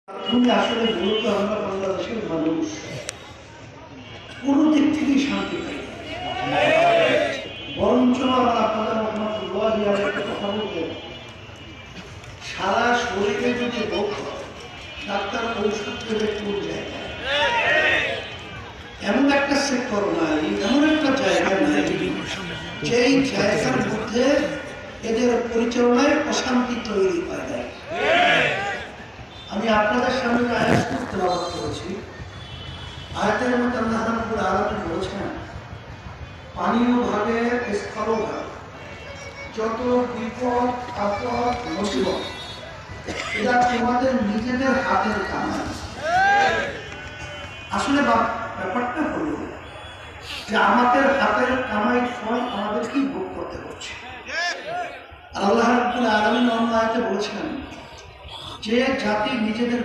তুমি আসলে মূলত আমরা বাংলাদেশের মানুষ কোন দিক থেকেই শান্তি পাই না। বরঞ্চ আমার আপনাদের কথা বলতে সারা শরীরে যদি রোগ হয় ডাক্তার ঔষধ দেবে কোন জায়গায়, এমন একটা সেক্টর নাই, এমন একটা জায়গা নাই যেই জায়গার মধ্যে এদের পরিচালনায় অশান্তি তৈরি হয় না। আমি আপনাদের সামনে আয়াত তেলাওয়াত করেছি। আয়াতের মধ্যে আল্লাহ রাব্বুল আলামিন বলেছেন, পানীয় ভাবে স্থল ভাবে যত বিপদ আপদ মুসিবত এটা তোমাদের নিজেদের হাতের কামাই। আসলে ব্যাপারটা হলো যে আমাদের হাতের কামাই ফল আমাদের কি ভোগ করতে হচ্ছে। আল্লাহ রাব্বুল আলামিন অন্য আয়াতে বলেছেন যে জাতি নিজেদের